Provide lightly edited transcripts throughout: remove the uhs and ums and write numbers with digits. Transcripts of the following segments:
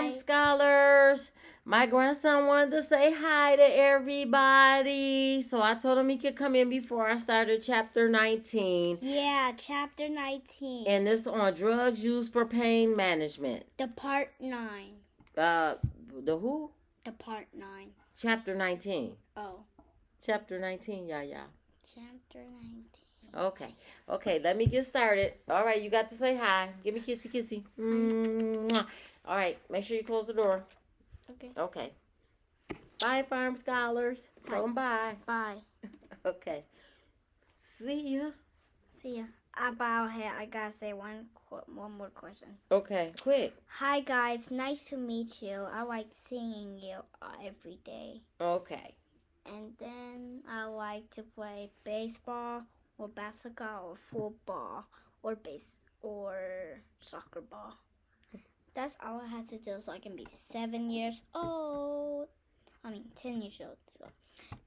Pharm Scholars. My grandson wanted to say hi to everybody, so I told him he could come in before I started chapter 19. Yeah, chapter 19. And this on drugs used for pain management. The part 9. The who? The part 9. Chapter 19. Oh. Chapter 19, yeah. Chapter 19. Okay, let me get started. All right, you got to say hi. Give me kissy. Mwah. All right, make sure you close the door. Okay. Bye, Pharm Scholars. Tell them bye. Bye. Okay. See ya. I gotta say one more question. Okay, quick. Hi, guys. Nice to meet you. I like seeing you every day. Okay. And then I like to play baseball or basketball or football or soccer ball. That's all I have to do so I can be 7 years old. 10 years old. So,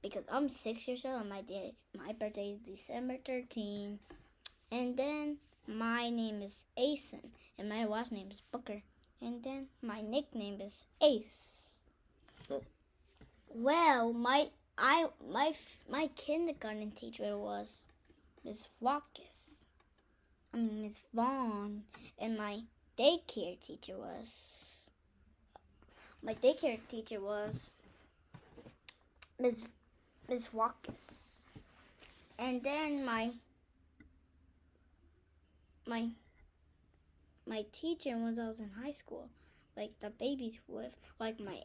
because I'm 6 years old and my birthday is December 13. And then my name is Asen and my last name is Booker. And then my nickname is Ace. Oh. Well, my kindergarten teacher was Miss Vaughn, and my daycare teacher was Miss Watkins. And then my teacher when I was in high school, like the babies with, like my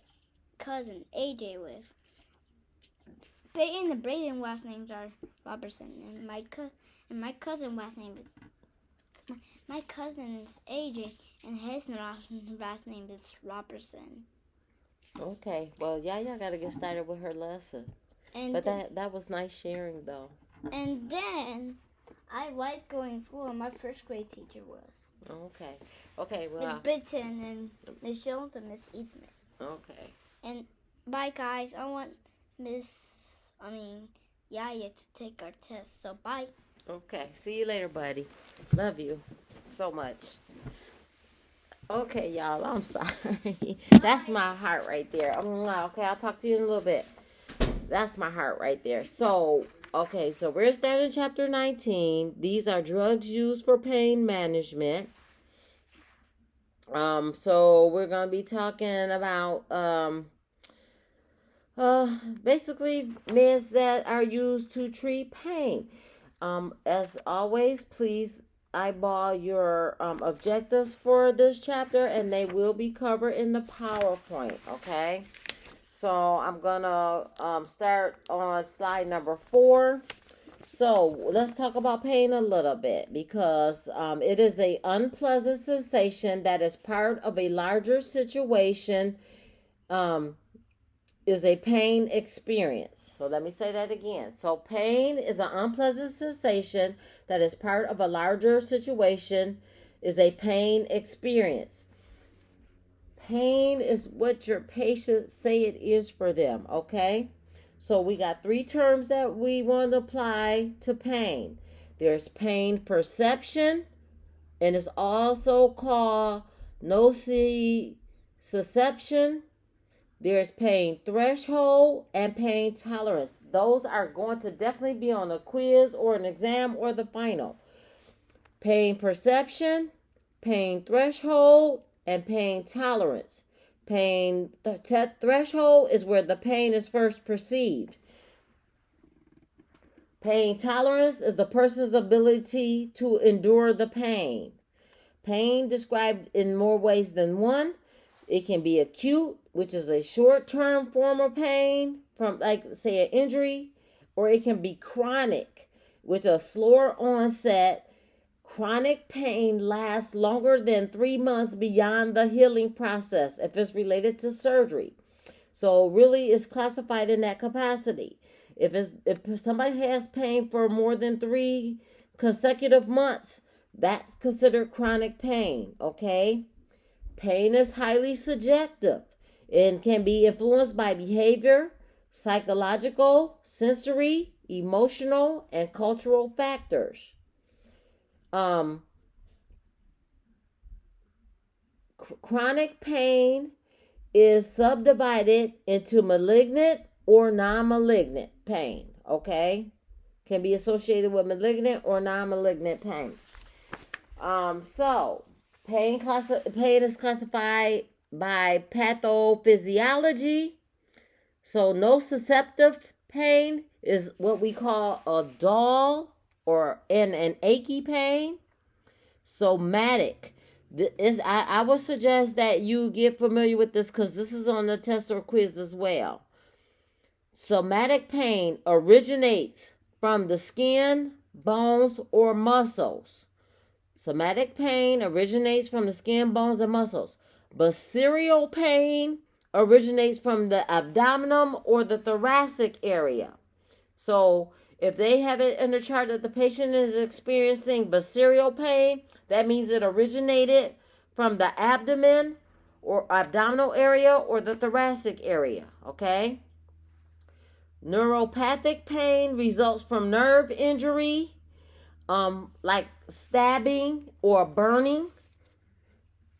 cousin AJ with. Peyton and Brayden last names are Robertson, and my cousin last name is my cousin is AJ, and his last name is Robertson. Okay, well, Yaya got to get started with her lesson. But that was nice sharing, though. And then I like going to school, and my first grade teacher was. Okay, well. Miss Britton and Miss Jones and Miss Eastman. Okay. And bye, guys. I want Yaya to take our test, so bye. Okay, see you later, buddy. Love you so much. Okay, y'all, I'm sorry. That's my heart right there. Okay, I'll talk to you in a little bit. That's my heart right there. So we're starting chapter 19. These are drugs used for pain management. So we're going to be talking about basically meds that are used to treat pain. As always, please eyeball your objectives for this chapter, and they will be covered in the PowerPoint. Okay, so I'm gonna start on slide number 4. So let's talk about pain a little bit, because it is an unpleasant sensation that is part of a larger situation. Is a pain experience. So let me say that again. So pain is an unpleasant sensation that is part of a larger situation, is a pain experience. Pain is what your patients say it is for them, okay? So we got 3 terms that we want to apply to pain. There's pain perception, and it's also called nociception. There's pain threshold and pain tolerance. Those are going to definitely be on a quiz or an exam or the final. Pain perception, pain threshold, and pain tolerance. Pain threshold is where the pain is first perceived. Pain tolerance is the person's ability to endure the pain. Pain described in more ways than one. It can be acute, which is a short-term form of pain from, like, say, an injury, or it can be chronic, with a slower onset. Chronic pain lasts longer than 3 months beyond the healing process if it's related to surgery. So really it's classified in that capacity. If somebody has pain for more than 3 consecutive months, that's considered chronic pain, okay? Pain is highly subjective and can be influenced by behavior, psychological, sensory, emotional, and cultural factors. Chronic pain is subdivided into malignant or non-malignant pain, okay? Can be associated with malignant or non-malignant pain. So pain is classified by pathophysiology. So nociceptive pain is what we call a dull or an achy pain. Somatic. I would suggest that you get familiar with this because this is on the test or quiz as well. Somatic pain originates from the skin, bones, or muscles. Somatic pain originates from the skin, bones, and muscles. Visceral pain originates from the abdominal or the thoracic area. So if they have it in the chart that the patient is experiencing visceral pain, that means it originated from the abdomen or abdominal area or the thoracic area, okay? Neuropathic pain results from nerve injury, like stabbing or burning.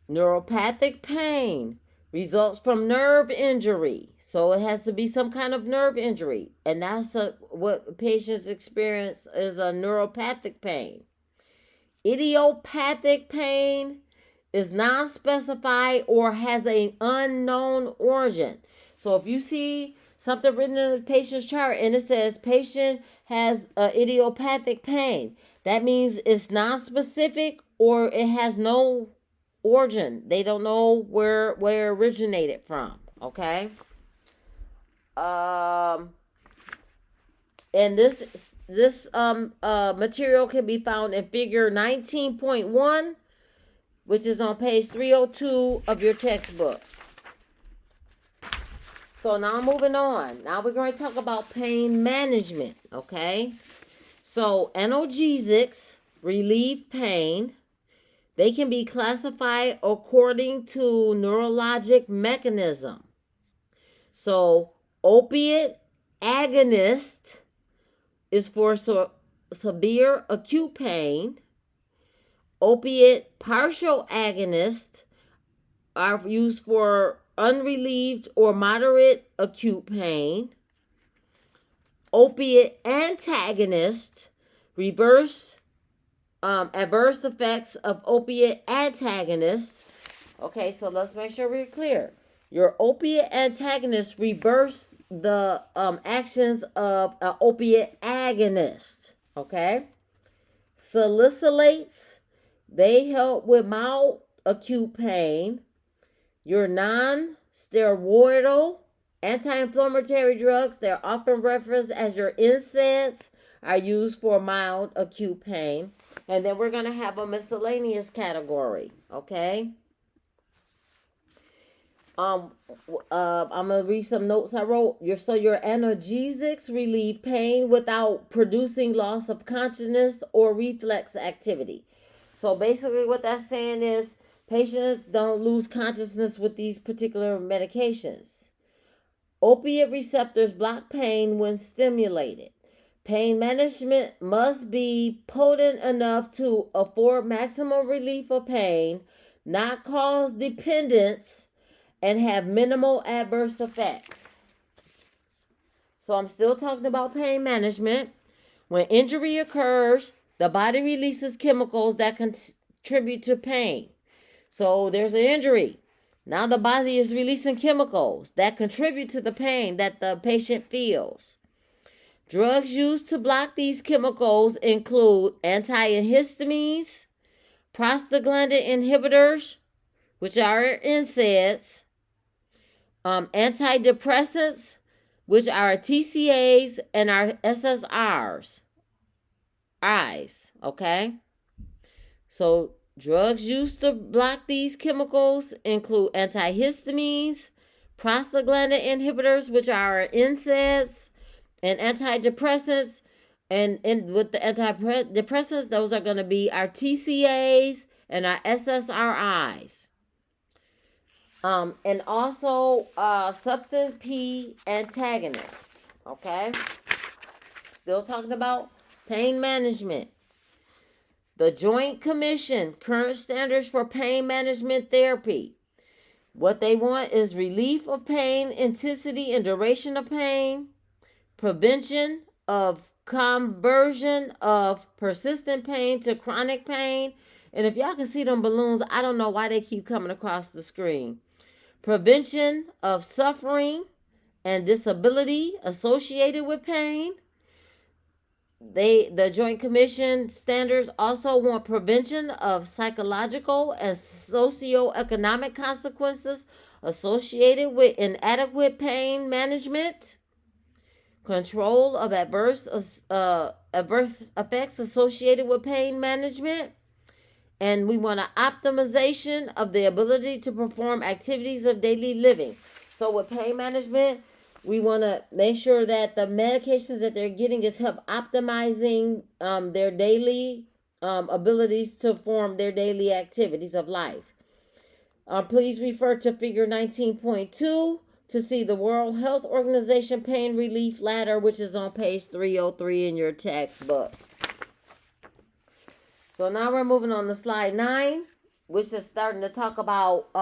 Neuropathic pain results from nerve injury. So it has to be some kind of nerve injury. And that's what patients experience is a neuropathic pain. Idiopathic pain is non-specified or has an unknown origin. So if you see something written in the patient's chart and it says patient has idiopathic pain, that means it's non-specific or it has no origin. They don't know where it originated from. Okay. And this material can be found in figure 19.1, which is on page 302 of your textbook. So now moving on. Now we're going to talk about pain management, okay? So analgesics relieve pain. They can be classified according to neurologic mechanism. So opiate agonist is for severe acute pain. Opiate partial agonists are used for unrelieved or moderate acute pain. Opiate antagonists reverse adverse effects of opiate antagonists. Okay, so let's make sure we're clear. Your opiate antagonists reverse the actions of an opiate agonist. Okay? Salicylates, they help with mild acute pain. Your non-steroidal anti-inflammatory drugs, they're often referenced as your NSAIDs, are used for mild acute pain. And then we're going to have a miscellaneous category, okay? I'm going to read some notes I wrote. Your analgesics relieve pain without producing loss of consciousness or reflex activity. So basically what that's saying is patients don't lose consciousness with these particular medications. Opiate receptors block pain when stimulated. Pain management must be potent enough to afford maximum relief of pain, not cause dependence, and have minimal adverse effects. So I'm still talking about pain management. When injury occurs, the body releases chemicals that contribute to pain. So there's an injury. Now the body is releasing chemicals that contribute to the pain that the patient feels. Drugs used to block these chemicals include antihistamines, prostaglandin inhibitors, which are NSAIDs, antidepressants, which are TCAs and our SSRIs. Okay? So drugs used to block these chemicals include antihistamines, prostaglandin inhibitors, which are NSAIDs, and antidepressants. And with the antidepressants, those are going to be our TCAs and our SSRIs. And also substance P antagonists. Okay? Still talking about pain management. The Joint Commission, current standards for pain management therapy. What they want is relief of pain, intensity and duration of pain, prevention of conversion of persistent pain to chronic pain. And if y'all can see them balloons, I don't know why they keep coming across the screen. Prevention of suffering and disability associated with pain. The Joint Commission standards also want prevention of psychological and socioeconomic consequences associated with inadequate pain management, control of adverse effects associated with pain management, and we want an optimization of the ability to perform activities of daily living. So with pain management, we want to make sure that the medications that they're getting is help optimizing their daily abilities to perform their daily activities of life. Please refer to figure 19.2 to see the World Health Organization Pain Relief Ladder, which is on page 303 in your textbook. So now we're moving on to slide 9, which is starting to talk about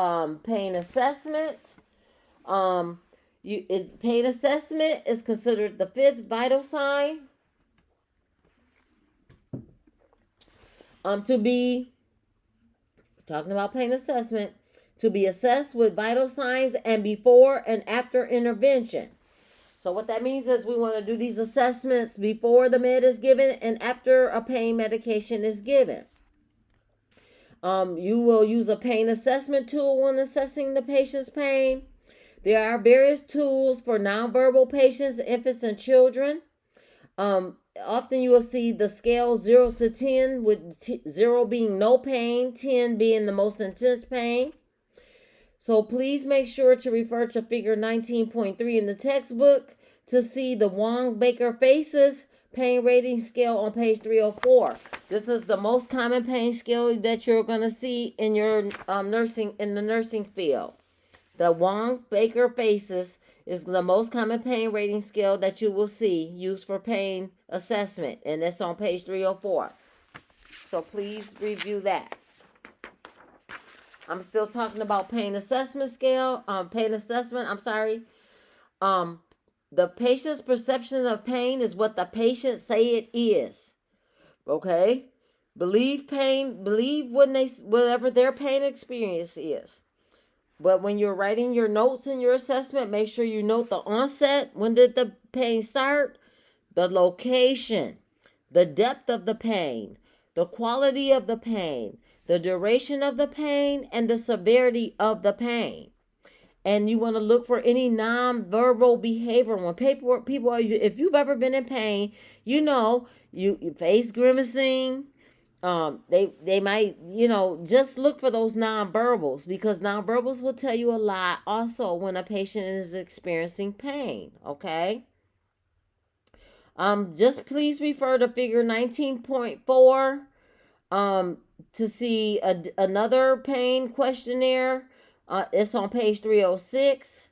pain assessment. Pain assessment is considered the 5th vital sign to be talking about pain assessment, to be assessed with vital signs and before and after intervention. So what that means is we want to do these assessments before the med is given and after a pain medication is given. You will use a pain assessment tool when assessing the patient's pain. There are various tools for nonverbal patients, infants, and children. Often you will see the scale 0 to 10, with 0 being no pain, 10 being the most intense pain. So please make sure to refer to figure 19.3 in the textbook to see the Wong-Baker Faces pain rating scale on page 304. This is the most common pain scale that you're going to see in your nursing field. The Wong-Baker Faces is the most common pain rating scale that you will see used for pain assessment, and that's on page 304. So please review that. I'm still talking about pain assessment scale. The patient's perception of pain is what the patient say it is. Okay? Believe whatever their pain experience is. But when you're writing your notes in your assessment, make sure you note the onset. When did the pain start? The location, the depth of the pain, the quality of the pain, the duration of the pain, and the severity of the pain. And you want to look for any nonverbal behavior. When people are, if you've ever been in pain, you know, you face grimacing. They might, just look for those nonverbals, because nonverbals will tell you a lot also when a patient is experiencing pain. Okay. Just please refer to figure 19.4 to see another pain questionnaire. It's on page 306.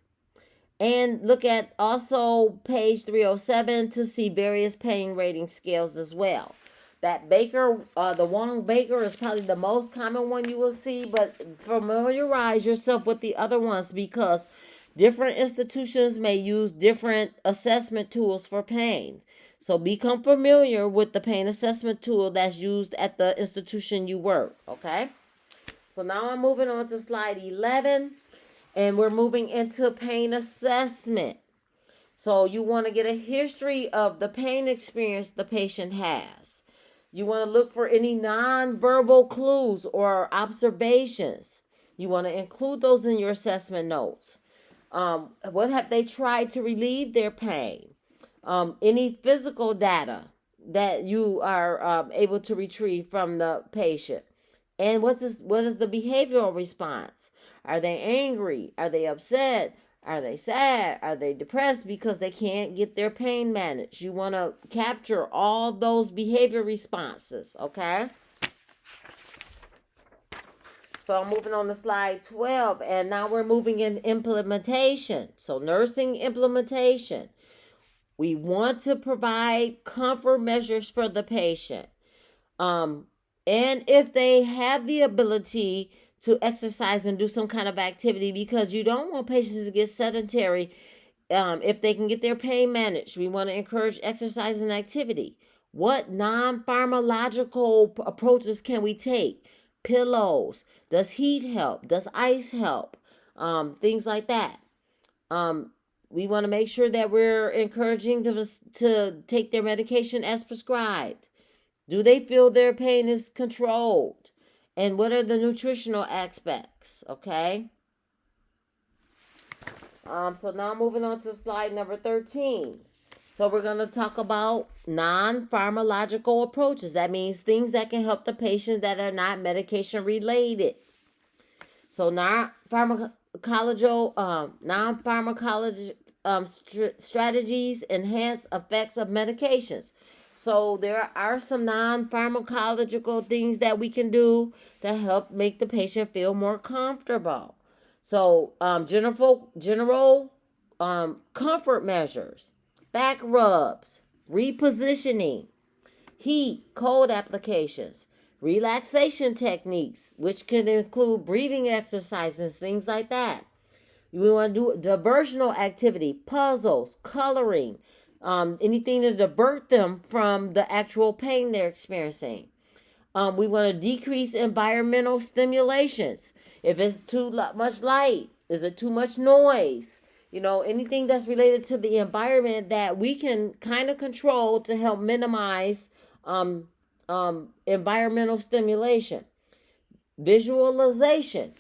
And look at also page 307 to see various pain rating scales as well. That the Wong-Baker is probably the most common one you will see, but familiarize yourself with the other ones, because different institutions may use different assessment tools for pain. So become familiar with the pain assessment tool that's used at the institution you work, okay? So now I'm moving on to slide 11, and we're moving into pain assessment. So you want to get a history of the pain experience the patient has. You want to look for any nonverbal clues or observations. You want to include those in your assessment notes. What have they tried to relieve their pain? Any physical data that you are able to retrieve from the patient. And what is the behavioral response? Are they angry? Are they upset? Are they sad? Are they depressed because they can't get their pain managed? You want to capture all those behavior responses, okay? So I'm moving on to slide 12, and now we're moving in implementation. So nursing implementation. We want to provide comfort measures for the patient. And if they have the ability to exercise and do some kind of activity, because you don't want patients to get sedentary. If they can get their pain managed, we want to encourage exercise and activity. What non-pharmacological approaches can we take? Pillows. Does heat help? Does ice help? Things like that. We want to make sure that we're encouraging them to take their medication as prescribed. Do they feel their pain is controlled? And what are the nutritional aspects? Okay. So now moving on to slide number 13. So we're going to talk about non-pharmacological approaches. That means things that can help the patient that are not medication related. So non-pharmacological strategies enhance effects of medications. So there are some non-pharmacological things that we can do that help make the patient feel more comfortable. So general comfort measures, back rubs, repositioning, heat, cold applications, relaxation techniques, which can include breathing exercises, things like that. We want to do diversional activity, puzzles, coloring, anything to divert them from the actual pain they're experiencing. We want to decrease environmental stimulations. If it's too much light, is it too much noise? Anything that's related to the environment that we can kind of control to help minimize environmental stimulation. Visualization.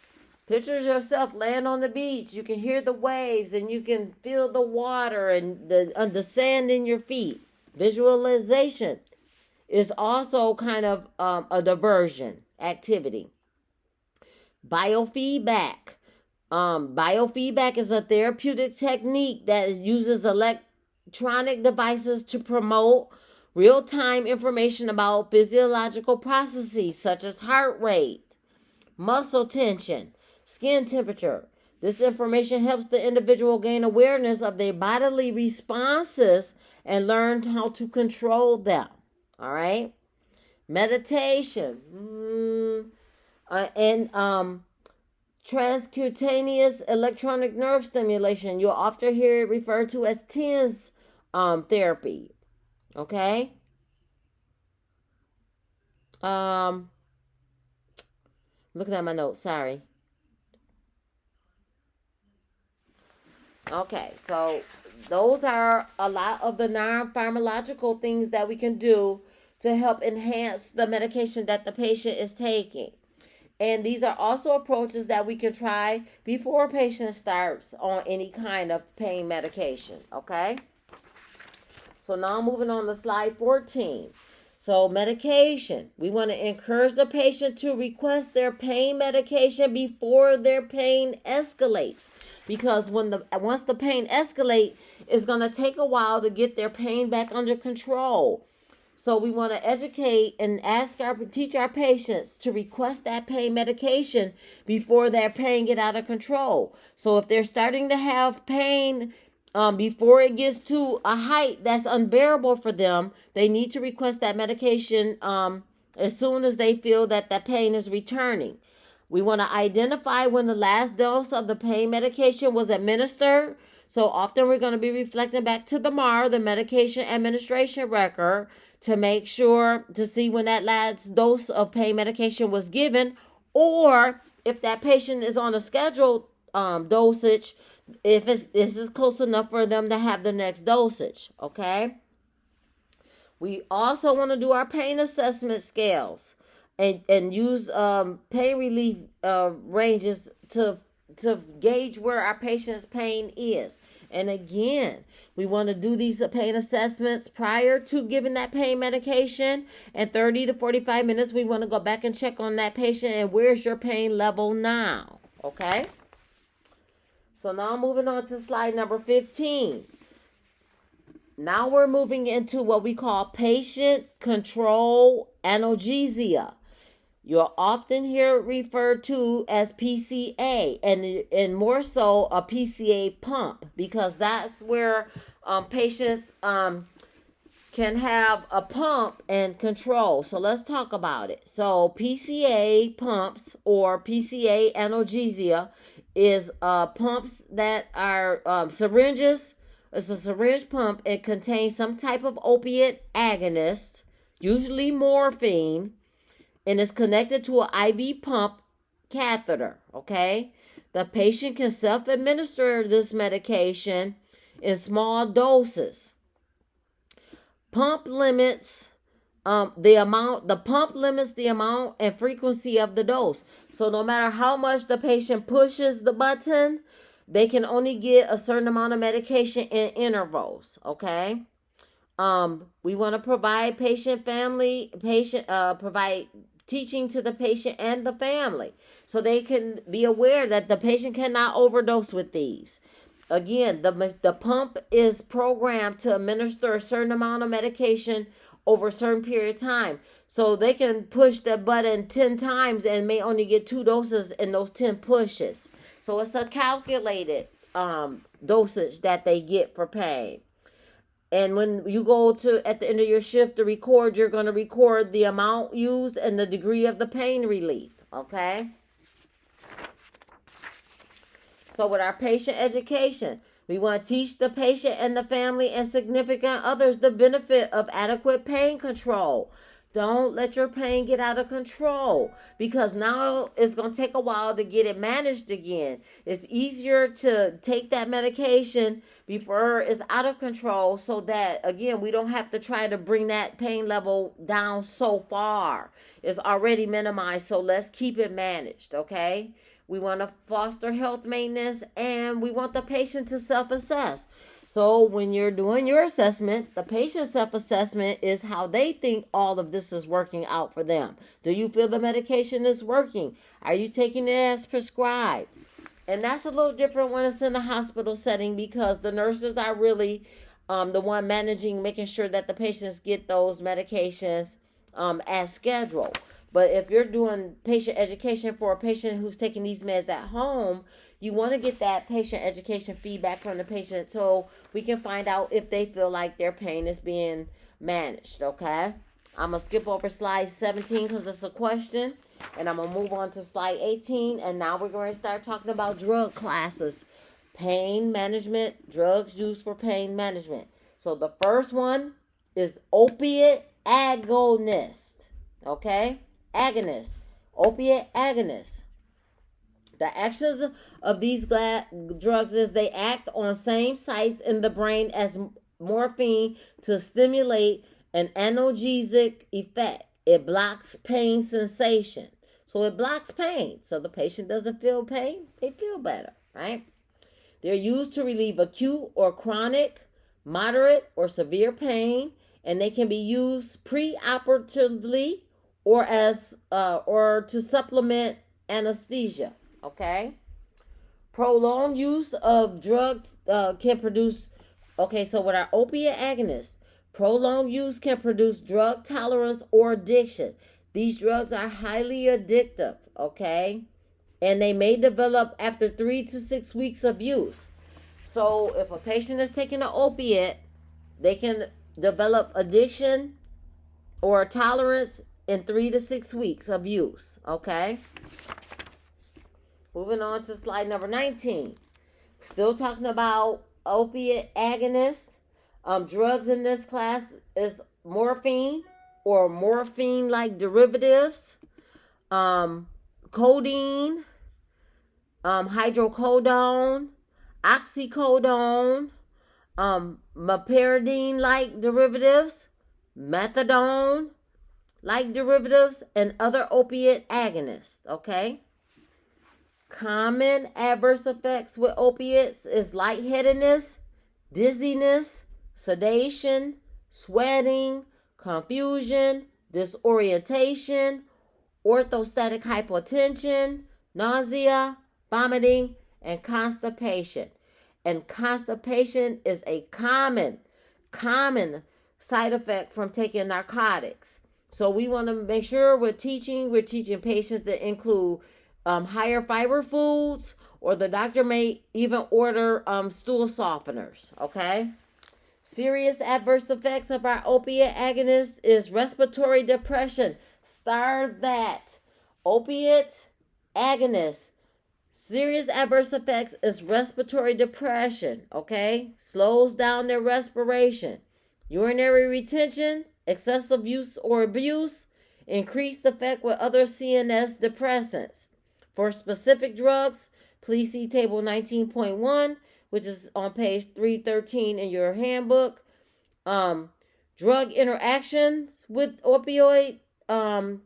Picture yourself laying on the beach. You can hear the waves and you can feel the water and the sand in your feet. Visualization is also kind of a diversion activity. Biofeedback. Biofeedback is a therapeutic technique that uses electronic devices to promote real-time information about physiological processes such as heart rate, muscle tension, skin temperature. This information helps the individual gain awareness of their bodily responses and learn how to control them. All right. Meditation. And transcutaneous electronic nerve stimulation. You'll often hear it referred to as TENS therapy. Okay. Looking at my notes. Sorry. Okay, so those are a lot of the non-pharmacological things that we can do to help enhance the medication that the patient is taking. And these are also approaches that we can try before a patient starts on any kind of pain medication, okay? So now moving on to slide 14. So medication. We want to encourage the patient to request their pain medication before their pain escalates. Because once the pain escalates, it's going to take a while to get their pain back under control. So we want to educate and teach our patients to request that pain medication before their pain get out of control. So if they're starting to have pain before it gets to a height that's unbearable for them, they need to request that medication as soon as they feel that the pain is returning. We want to identify when the last dose of the pain medication was administered. So often we're going to be reflecting back to the MAR, the medication administration record, to make sure to see when that last dose of pain medication was given, or if that patient is on a scheduled dosage, if this is close enough for them to have the next dosage. Okay. We also want to do our pain assessment scales and use pain relief ranges to gauge where our patient's pain is. And again, we want to do these pain assessments prior to giving that pain medication. And 30 to 45 minutes, we want to go back and check on that patient and where's your pain level now. Okay? So now moving on to slide number 15. Now we're moving into what we call patient control analgesia. You'll often hear it referred to as PCA and more so a PCA pump, because that's where patients can have a pump and control. So let's talk about it. So PCA pumps or PCA analgesia is pumps that are syringes. It's a syringe pump. It contains some type of opiate agonist, usually morphine, and is connected to an IV pump catheter. Okay, the patient can self-administer this medication in small doses. Pump limits the pump limits the amount and frequency of the dose. So no matter how much the patient pushes the button, they can only get a certain amount of medication in intervals. Okay. We want to provide provide teaching to the patient and the family so they can be aware that the patient cannot overdose with these. Again, the pump is programmed to administer a certain amount of medication over a certain period of time. So they can push that button 10 times and may only get 2 doses in those 10 pushes. So it's a calculated dosage that they get for pain. And when you go to, at the end of your shift to record, you're going to record the amount used and the degree of the pain relief. Okay? So with our patient education, we want to teach the patient and the family and significant others the benefit of adequate pain control. Don't let your pain get out of control, because now it's going to take a while to get it managed again. It's easier to take that medication before it's out of control so that, again, we don't have to try to bring that pain level down so far. It's already minimized, so let's keep it managed, okay? We want to foster health maintenance, and we want the patient to self-assess. So when you're doing your assessment, the patient self-assessment is how they think all of this is working out for them. Do you feel the medication is working? Are you taking it as prescribed? And that's a little different when it's in a hospital setting, because the nurses are really the one managing, making sure that the patients get those medications as scheduled. But if you're doing patient education for a patient who's taking these meds at home, you want to get that patient education feedback from the patient so we can find out if they feel like their pain is being managed, okay? I'm going to skip over slide 17 because it's a question, and I'm going to move on to slide 18, and now we're going to start talking about drug classes. Pain management, drugs used for pain management. So the first one is opiate agonist, okay? Agonist, opiate agonist. The actions of these drugs is they act on same sites in the brain as morphine to stimulate an analgesic effect. It blocks pain sensation. So it blocks pain. So the patient doesn't feel pain, they feel better, right? They're used to relieve acute or chronic, moderate or severe pain, and they can be used preoperatively or to supplement anesthesia. Okay. Prolonged use of drugs can produce. Okay, so with our opiate agonists, prolonged use can produce drug tolerance or addiction. These drugs are highly addictive. Okay, and they may develop after 3 to 6 weeks of use. So if a patient is taking an opiate, they can develop addiction or tolerance in 3 to 6 weeks of use. Okay. Moving on to slide number 19. Still talking about opiate agonists. Drugs in this class is morphine or morphine-like derivatives, codeine, hydrocodone, oxycodone, meperidine-like derivatives, methadone-like derivatives, and other opiate agonists, okay? Common adverse effects with opiates is lightheadedness, dizziness, sedation, sweating, confusion, disorientation, orthostatic hypotension, nausea, vomiting, and constipation. And constipation is a common side effect from taking narcotics. So we want to make sure we're teaching patients that include higher fiber foods, or the doctor may even order stool softeners, okay? Serious adverse effects of our opiate agonists is respiratory depression. Star that. Opiate agonist. Serious adverse effects is respiratory depression, okay? Slows down their respiration. Urinary retention, excessive use or abuse, increased effect with other CNS depressants. For specific drugs, please see table 19.1, which is on page 313 in your handbook. Drug interactions with opiate agonists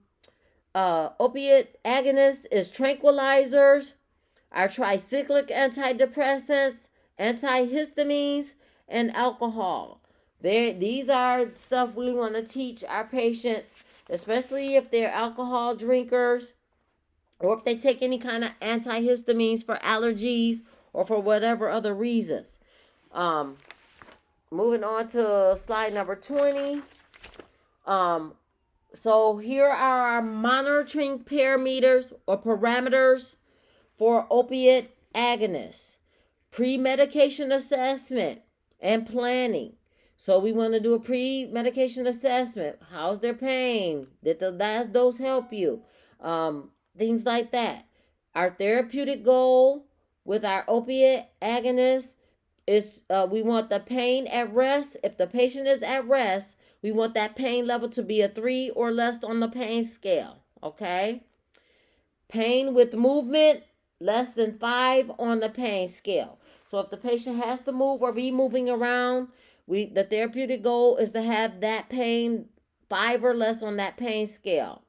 is tranquilizers, our tricyclic antidepressants, antihistamines, and alcohol. These are stuff we want to teach our patients, especially if they're alcohol drinkers or if they take any kind of antihistamines for allergies or for whatever other reasons. Moving on to slide number 20. So here are our monitoring parameters or parameters for opiate agonists. Pre-medication assessment and planning. So we want to do a pre-medication assessment. How's their pain? Did the last dose help you? Things like that. Our therapeutic goal with our opiate agonist is we want the pain at rest. If the patient is at rest, we want that pain level to be a 3 or less on the pain scale. Okay? Pain with movement, less than 5 on the pain scale. So if the patient has to move or be moving around, the therapeutic goal is to have that pain 5 or less on that pain scale.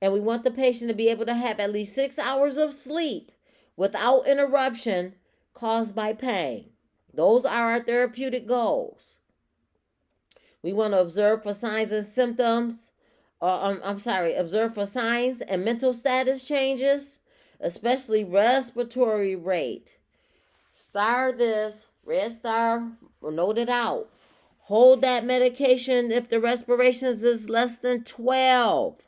And we want the patient to be able to have at least 6 hours of sleep without interruption caused by pain. Those are our therapeutic goals. We want to observe for signs and symptoms. Observe for signs and mental status changes, especially respiratory rate. Star this, red star, note it out. Hold that medication if the respirations is less than 12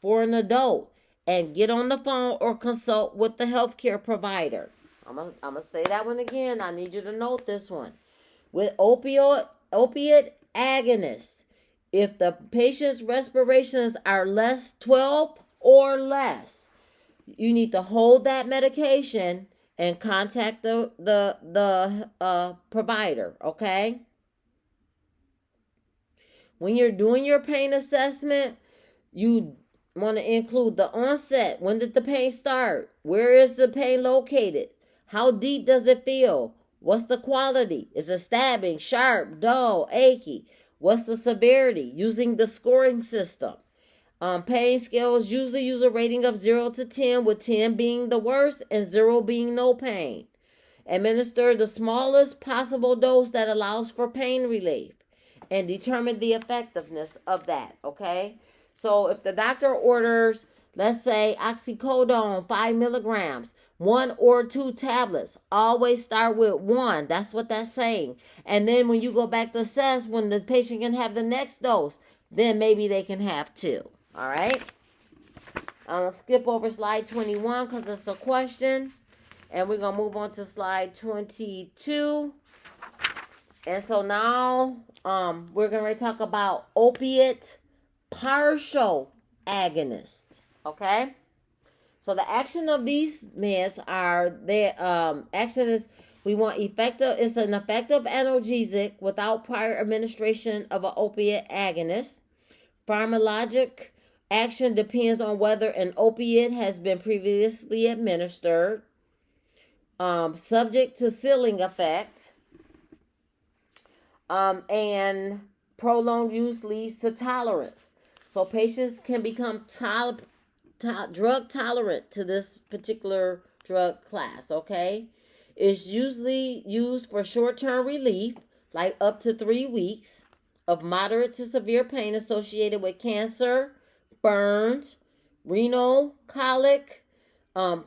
for an adult, and get on the phone or consult with the healthcare provider. I'm gonna say that one again. I need you to note this one. With opiate agonist, if the patient's respirations are less 12 or less, you need to hold that medication and contact the provider, okay? When you're doing your pain assessment, you want to include the onset. When did the pain start? Where is the pain located? How deep does it feel? What's the quality? Is it stabbing, sharp, dull, achy? What's the severity? Using the scoring system. Pain scales usually use a rating of 0 to 10, with 10 being the worst and 0 being no pain. Administer the smallest possible dose that allows for pain relief and determine the effectiveness of that, okay? So if the doctor orders, let's say, oxycodone 5 milligrams, 1 or 2 tablets, always start with 1. That's what that's saying. And then when you go back to assess when the patient can have the next dose, then maybe they can have 2. All right? I'm going to skip over slide 21 because it's a question. And we're going to move on to slide 22. And so now we're going to talk about opiate partial agonist. Okay? So the action of these meds are, action is, we want it's an effective analgesic without prior administration of an opiate agonist. Pharmacologic action depends on whether an opiate has been previously administered. Subject to ceiling effect. And prolonged use leads to tolerance. So patients can become drug tolerant to this particular drug class, okay? It's usually used for short-term relief, like up to 3 weeks, of moderate to severe pain associated with cancer, burns, renal colic,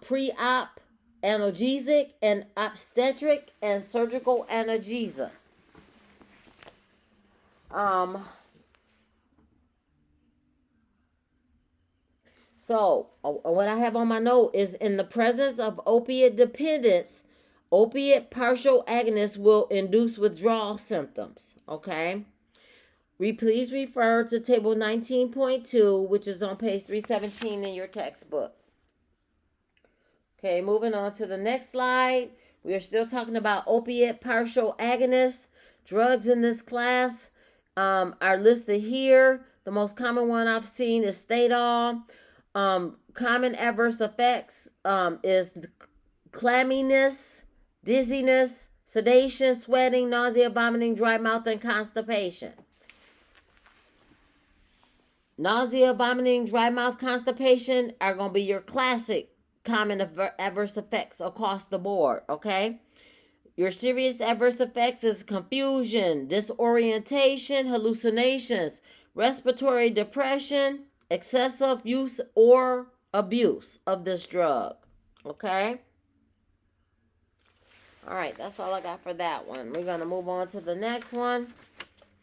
pre-op analgesic, and obstetric and surgical analgesia. So what I have on my note is, in the presence of opiate dependence, Opiate partial agonists will induce withdrawal symptoms. Okay. Please refer to table 19.2, which is on page 317 in your textbook. Okay, moving on to the next slide. We are still talking about opiate partial agonists. Drugs in this class are listed here. The most common one I've seen is Stadol. Common adverse effects is clamminess, dizziness, sedation, sweating, nausea, vomiting, dry mouth, and constipation. Nausea, vomiting, dry mouth, constipation are going to be your classic common adverse effects across the board, okay? Your serious adverse effects is confusion, disorientation, hallucinations, respiratory depression, excessive use or abuse of this drug, okay? All right, that's all I got for that one. We're going to move on to the next one.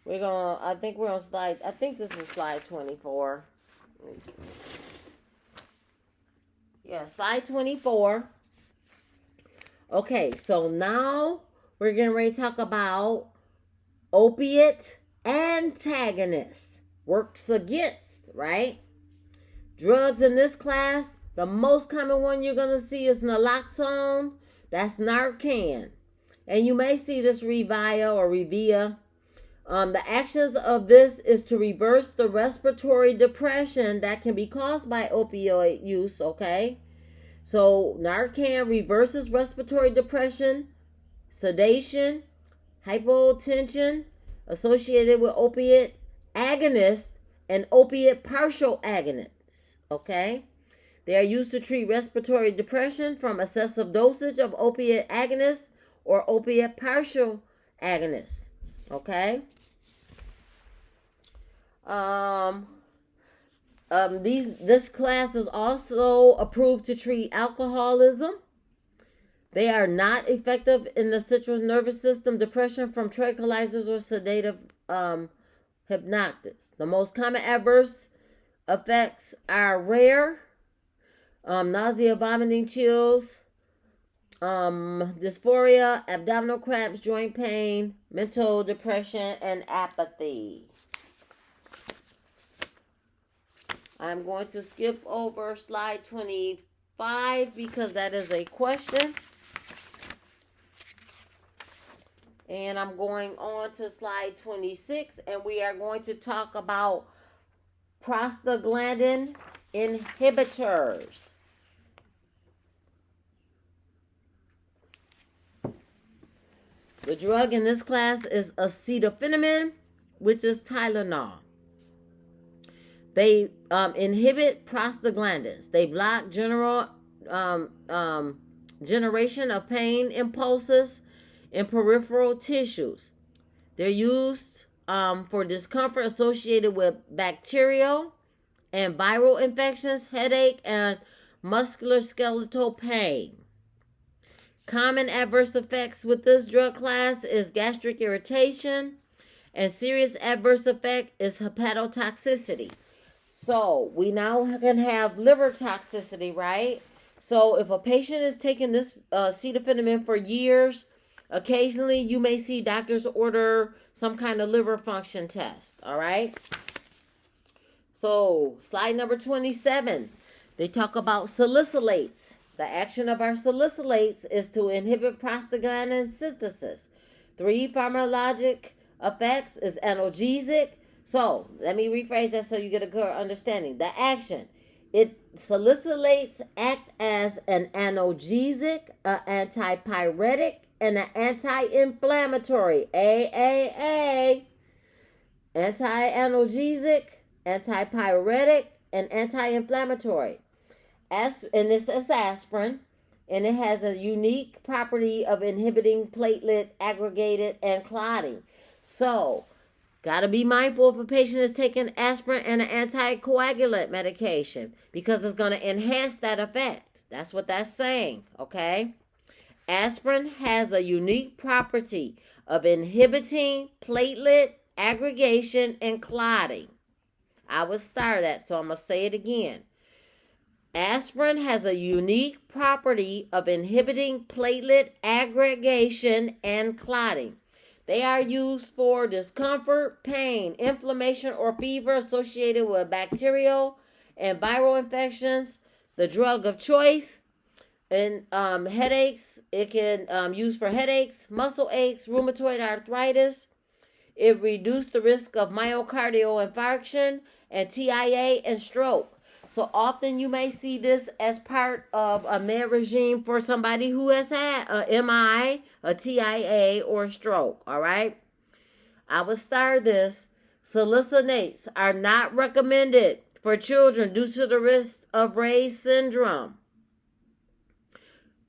I think this is slide 24. Yeah, slide 24. Okay, so now we're getting ready to talk about opiate antagonists. Works against, right? Drugs in this class, the most common one you're going to see is naloxone. That's Narcan. And you may see this Revia or Revia. The actions of this is to reverse the respiratory depression that can be caused by opioid use, okay? So Narcan reverses respiratory depression, sedation, hypotension associated with opiate agonists and opiate partial agonists, okay? They are used to treat respiratory depression from excessive dosage of opiate agonists or opiate partial agonists, okay? This class is also approved to treat alcoholism. They are not effective in the central nervous system depression from tranquilizers or sedative hypnotics. The most common adverse effects are rare: nausea, vomiting, chills, dysphoria, abdominal cramps, joint pain, mental depression, and apathy. I'm going to skip over slide 25 because that is a question. And I'm going on to slide 26, and we are going to talk about prostaglandin inhibitors. The drug in this class is acetaminophen, which is Tylenol. They inhibit prostaglandins. They block generation of pain impulses in peripheral tissues. They're used for discomfort associated with bacterial and viral infections, headache, and musculoskeletal pain. Common adverse effects with this drug class is gastric irritation, and serious adverse effect is hepatotoxicity. So we now can have liver toxicity, right? So if a patient is taking this acetaminophen for years, occasionally you may see doctors order some kind of liver function test, all right? So slide number 27, they talk about salicylates. The action of our salicylates is to inhibit prostaglandin synthesis. 3 pharmacologic effects is analgesic. So let me rephrase that so you get a good understanding. The action, salicylates act as an analgesic, an antipyretic, and an anti-inflammatory. AAA. Anti-analgesic, antipyretic, and anti-inflammatory. And this is aspirin, and it has a unique property of inhibiting platelet aggregated and clotting. So, got to be mindful if a patient is taking aspirin and an anticoagulant medication because it's going to enhance that effect. That's what that's saying, okay? Aspirin has a unique property of inhibiting platelet aggregation and clotting. I would start that, so I'm going to say it again. Aspirin has a unique property of inhibiting platelet aggregation and clotting. They are used for discomfort, pain, inflammation, or fever associated with bacterial and viral infections. The drug of choice in headaches. It can use for headaches, muscle aches, rheumatoid arthritis. It reduced the risk of myocardial infarction and TIA and stroke. So often you may see this as part of a med regime for somebody who has had a MI, a TIA, or a stroke. All right. I will start this. Salicylates are not recommended for children due to the risk of Ray's syndrome.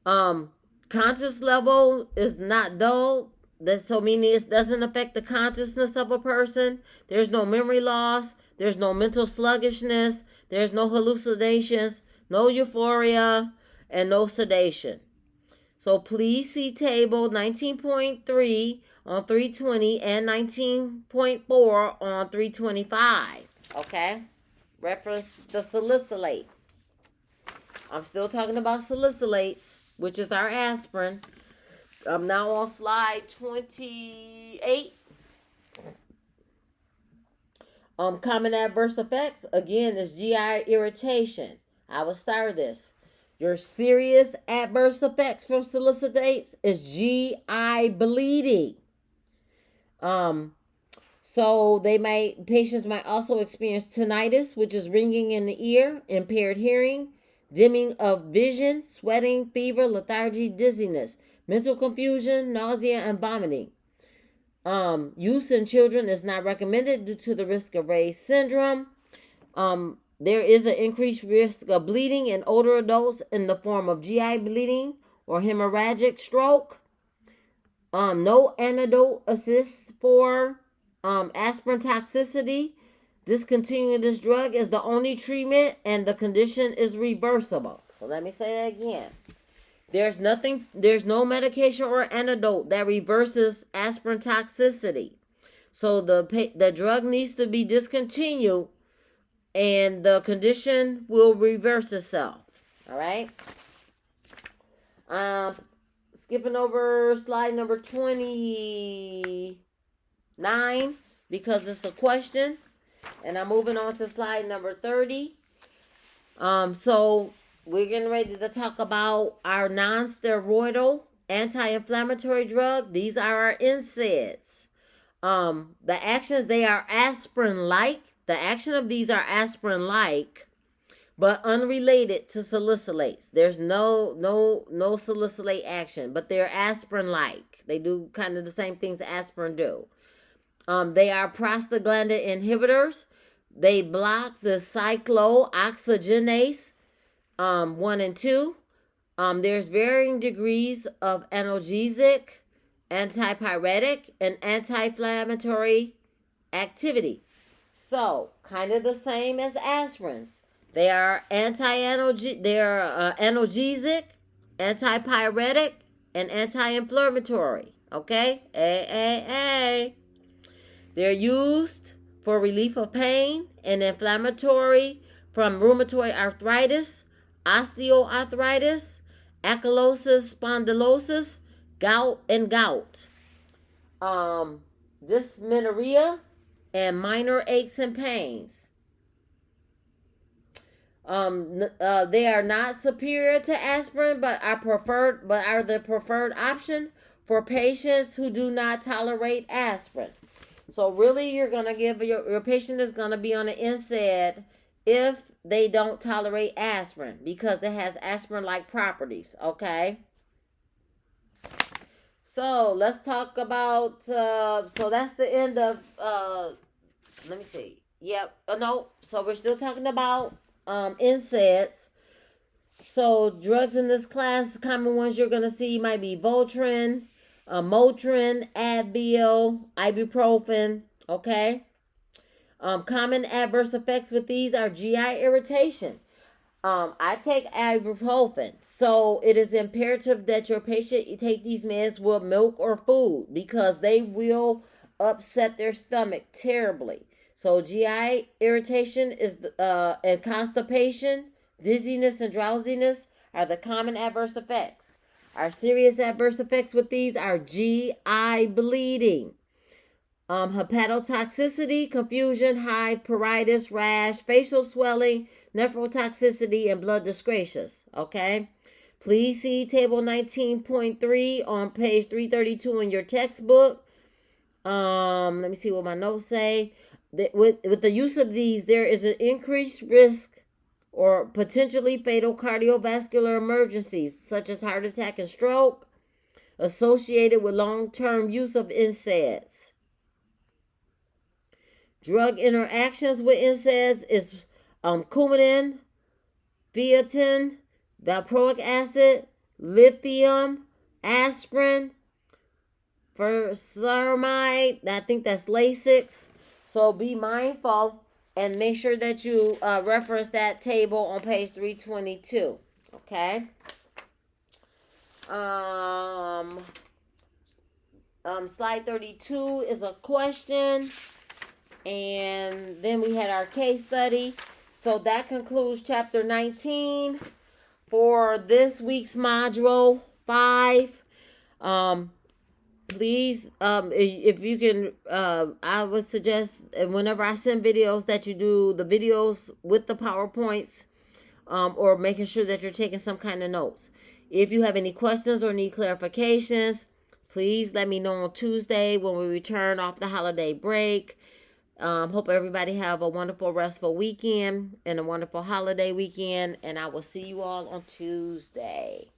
Conscious level is not dull. That's so meaning it doesn't affect the consciousness of a person. There's no memory loss. There's no mental sluggishness. There's no hallucinations, no euphoria, and no sedation. So please see table 19.3 on 320 and 19.4 on 325. Okay? Reference the salicylates. I'm still talking about salicylates, which is our aspirin. I'm now on slide 28. Common adverse effects, again, is GI irritation. I will start this. Your serious adverse effects from salicylates is GI bleeding. So patients might also experience tinnitus, which is ringing in the ear, impaired hearing, dimming of vision, sweating, fever, lethargy, dizziness, mental confusion, nausea, and vomiting. Use in children is not recommended due to the risk of Ray's syndrome. There is an increased risk of bleeding in older adults in the form of GI bleeding or hemorrhagic stroke. No antidote assists for aspirin toxicity. Discontinuing this drug is the only treatment and the condition is reversible. So let me say that again. There's no medication or antidote that reverses aspirin toxicity. So the drug needs to be discontinued and the condition will reverse itself. All right. Skipping over slide number 29 because it's a question. And I'm moving on to slide number 30. So we're getting ready to talk about our non-steroidal anti-inflammatory drug. These are our NSAIDs. The actions, they are aspirin-like. The action of these are aspirin-like, but unrelated to salicylates. There's no salicylate action, but they're aspirin-like. They do kind of the same things aspirin do. They are prostaglandin inhibitors. They block the cyclooxygenase 1 and 2. There's varying degrees of analgesic, antipyretic, and anti-inflammatory activity. So, kind of the same as aspirins. They are analgesic, antipyretic, and anti-inflammatory. Okay? They're used for relief of pain and inflammatory from rheumatoid arthritis, osteoarthritis, ankylosing spondylosis, gout, dysmenorrhea, and minor aches and pains. They are not superior to aspirin, but are the preferred option for patients who do not tolerate aspirin. So really, you're gonna give your patient is gonna be on an NSAID if they don't tolerate aspirin because it has aspirin-like properties. Okay. So let's talk about. So that's the end of. Let me see. Yep. No. So we're still talking about NSAIDs. So drugs in this class, the common ones you're gonna see might be Voltaren, Motrin, Advil, ibuprofen. Okay. Common adverse effects with these are GI irritation. I take ibuprofen, so it is imperative that your patient take these meds with milk or food because they will upset their stomach terribly. So GI irritation is and constipation, Dizziness and drowsiness are the common adverse effects. Our serious adverse effects with these are GI bleeding, hepatotoxicity, confusion, hive, pruritus, rash, facial swelling, nephrotoxicity, and blood disgraces. Okay? Please see Table 19.3 on page 332 in your textbook. Let me see what my notes say. With the use of these, there is an increased risk or potentially fatal cardiovascular emergencies, such as heart attack and stroke, associated with long-term use of NSAIDs. Drug interactions with NSAIDs is Coumadin, Pheaton, valproic acid, lithium, aspirin, furosemide. I think that's Lasix. So be mindful and make sure that you reference that table on page 322. Okay. Slide 32 is a question. And then we had our case study. So that concludes chapter 19 for this week's module 5. Please, if you can, I would suggest whenever I send videos that you do the videos with the PowerPoints, or making sure that you're taking some kind of notes. If you have any questions or need clarifications, please let me know on Tuesday when we return off the holiday break. Hope everybody have a wonderful, restful weekend and a wonderful holiday weekend. And I will see you all on Tuesday.